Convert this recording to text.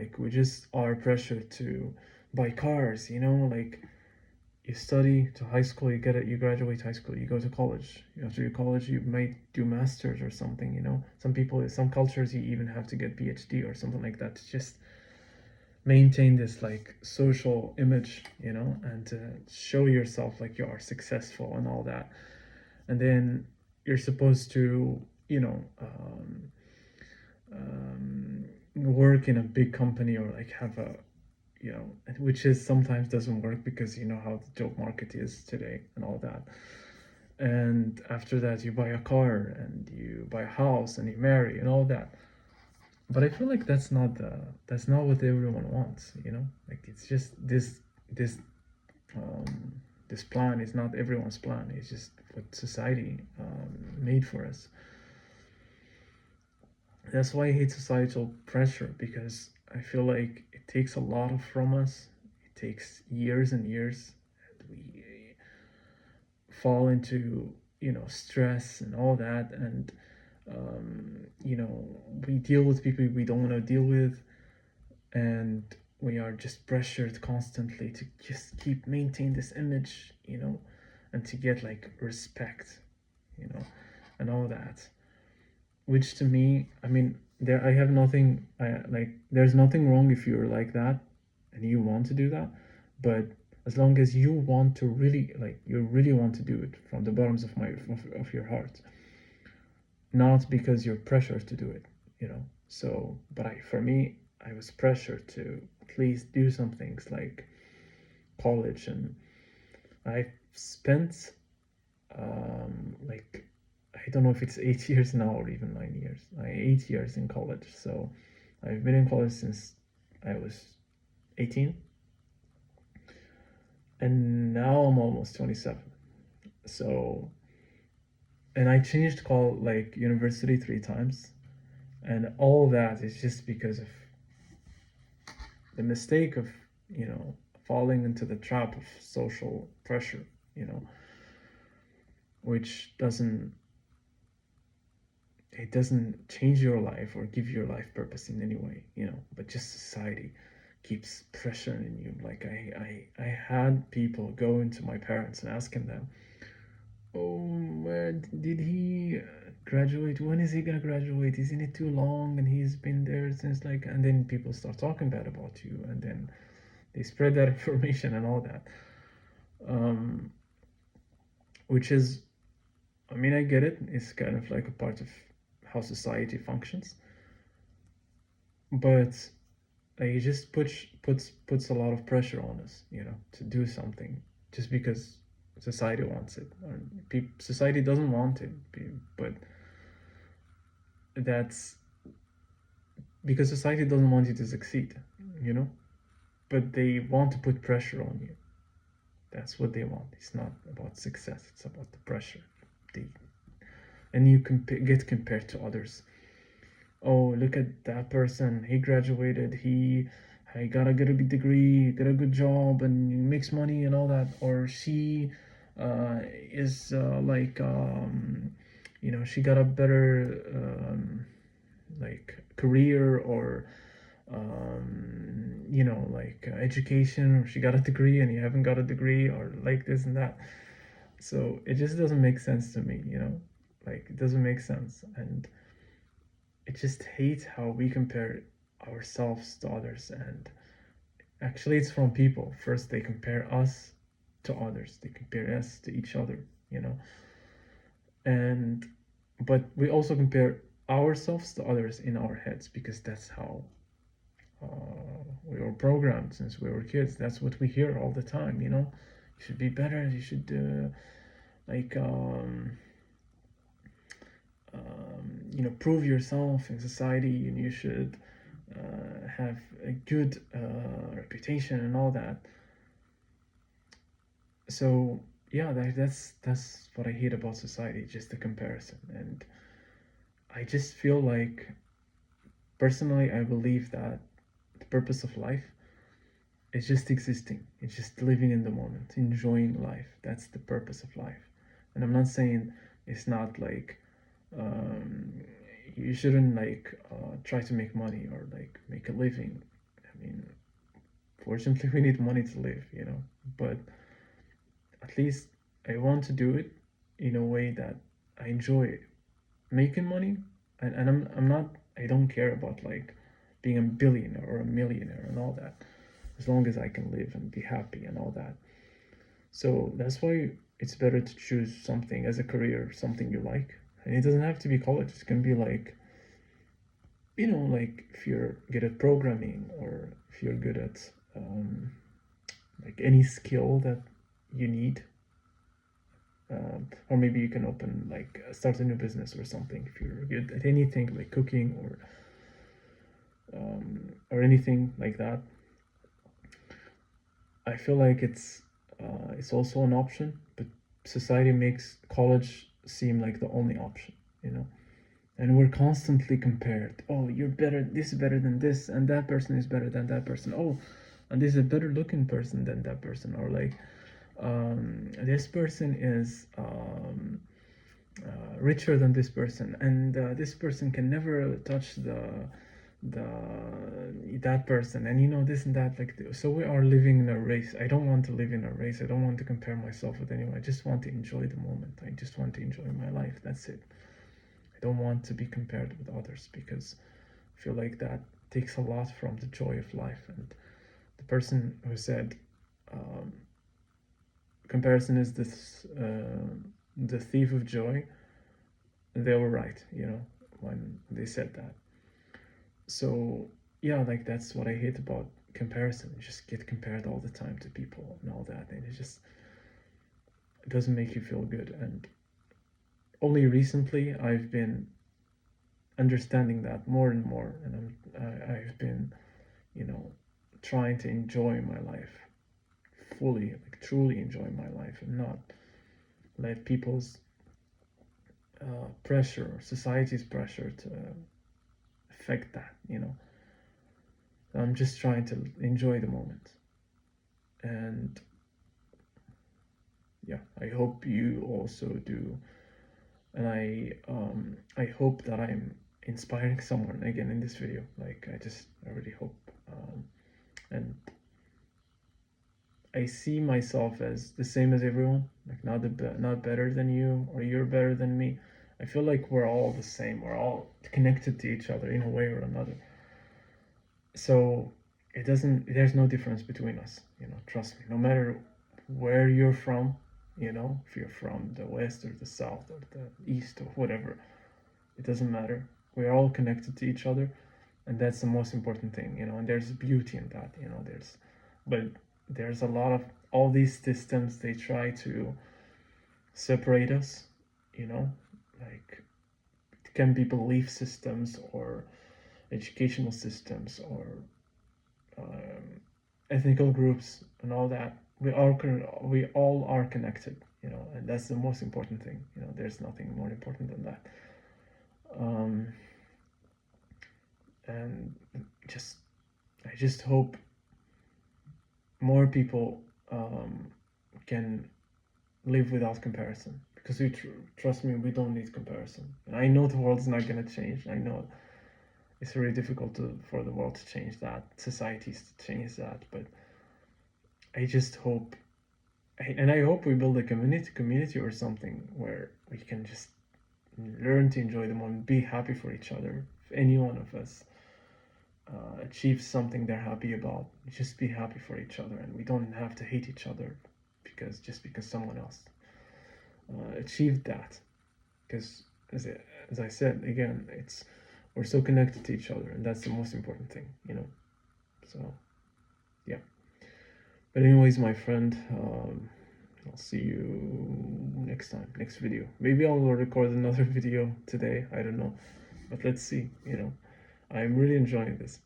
like we just are pressured to buy cars, you know, like you study to high school, you get it, you graduate high school, you go to college. After your college, you might do masters or something, you know. Some people, some cultures, you even have to get PhD or something like that to just maintain this like social image, you know, and to show yourself like you are successful and all that. And then you're supposed to, you know, work in a big company or like have a, you know, which is sometimes doesn't work because you know how the job market is today and all that. And after that, you buy a car and you buy a house and you marry and all that. But I feel like that's not what everyone wants, you know. Like it's just this um, this plan is not everyone's plan. It's just what society made for us. That's why I hate societal pressure, because I feel like it takes a lot of from us. It takes years and years, and we fall into, you know, stress and all that, and you know, we deal with people we don't want to deal with, and we are just pressured constantly to just keep maintain this image, you know, and to get like respect, you know, and all that. Which to me, I mean, there I have nothing. I like. There's nothing wrong if you're like that, and you want to do that, but as long as you want to really like, you really want to do it from the bottoms of of your heart, not because you're pressured to do it, you know. So, but I, for me, I was pressured to at least do some things like college, and I spent like, I don't know if it's 8 years now or even 9 years. 8 years in college. So I've been in college since I was 18, and now I'm almost 27. So, and I changed call like university 3 times, and all that is just because of the mistake of, you know, falling into the trap of social pressure, you know, which doesn't, it doesn't change your life or give your life purpose in any way, you know, but just society keeps pressuring you. Like I had people go into my parents and asking them, oh, did he graduate? When is he gonna graduate? Isn't it too long? And he's been there since like, and then people start talking bad about you, and then they spread that information and all that. Um, which is, I mean, I get it. It's kind of like a part of how society functions, but it just puts a lot of pressure on us, you know, to do something just because society wants it. Or society doesn't want it, but that's because society doesn't want you to succeed, you know. But they want to put pressure on you. That's what they want. It's not about success. It's about the pressure. They, and you get compared to others. Oh, look at that person. He graduated. He got a good degree, got a good job, and makes money and all that. Or she is like, you know, she got a better like career, or you know, like education, or she got a degree and you haven't got a degree, or like this and that. So it just doesn't make sense to me, you know, like it doesn't make sense. And I just hate how we compare ourselves to others. And actually, it's from people. First, they compare us to others, they compare us to each other, you know. And but we also compare ourselves to others in our heads, because that's how we were programmed since we were kids. That's what we hear all the time, you know. You should be better, you should like you know, prove yourself in society, and you should have a good reputation and all that. So yeah, that's what I hate about society, just the comparison. And I just feel like, personally, I believe that the purpose of life is just existing. It's just living in the moment, enjoying life. That's the purpose of life. And I'm not saying it's not like um, you shouldn't like try to make money or like make a living. Fortunately, we need money to live, but at least I want to do it in a way that I enjoy making money, and I'm not, I don't care about like being a billionaire or a millionaire and all that, as long as I can live and be happy and all that. So that's why it's better to choose something as a career, something you like. And it doesn't have to be college. It can be like, like if you're good at programming, or if you're good at like any skill that you need. Or maybe you can open like start a new business or something if you're good at anything like cooking or anything like that. I feel like it's also an option, but society makes college seem like the only option, and we're constantly compared. Oh, you're better, this is better than this, and that person is better than that person. Oh, and this is a better looking person than that person, or like this person is richer than this person, and this person can never touch the that person, and this and that. Like, so we are living in a race. I don't want to live in a race. I don't want to compare myself with anyone. I just want to enjoy the moment. I just want to enjoy my life. That's it. I don't want to be compared with others, because I feel like that takes a lot from the joy of life. And the person who said comparison is the thief of joy, they were right, when they said that. So yeah, like that's what I hate about comparison. You just get compared all the time to people and all that, and it doesn't make you feel good. And only recently I've been understanding that more and more, and I've been trying to enjoy my life fully, like truly enjoy my life, and not let people's pressure or society's pressure to affect that. I'm just trying to enjoy the moment. And yeah, I hope you also do. And I hope that I'm inspiring someone again in this video. Like, I really hope. And I see myself as the same as everyone, like not better than you, or you're better than me. I feel like we're all the same. We're all connected to each other in a way or another. So there's no difference between us, trust me. No matter where you're from, if you're from the west or the south or the east or whatever, it doesn't matter. We're all connected to each other, and that's the most important thing, and there's beauty in that, but there's a lot of all these systems. They try to separate us, like it can be belief systems or educational systems or ethnical groups and all that. We all are connected, and that's the most important thing. There's nothing more important than that. And I just hope more people can live without comparison, because trust me, we don't need comparison. And I know the world's not going to change. I know it's really difficult for the world to change that, societies to change that, but I just hope, and I hope we build a community or something where we can just learn to enjoy the moment, be happy for each other. If any one of us achieves something they're happy about, just be happy for each other, and we don't have to hate each other because someone else achieved that. Because as I said again, we're so connected to each other, and that's the most important thing, so yeah. But anyways, my friend, I'll see you next time, next video. Maybe I'll record another video today, I don't know, but let's see. I'm really enjoying this.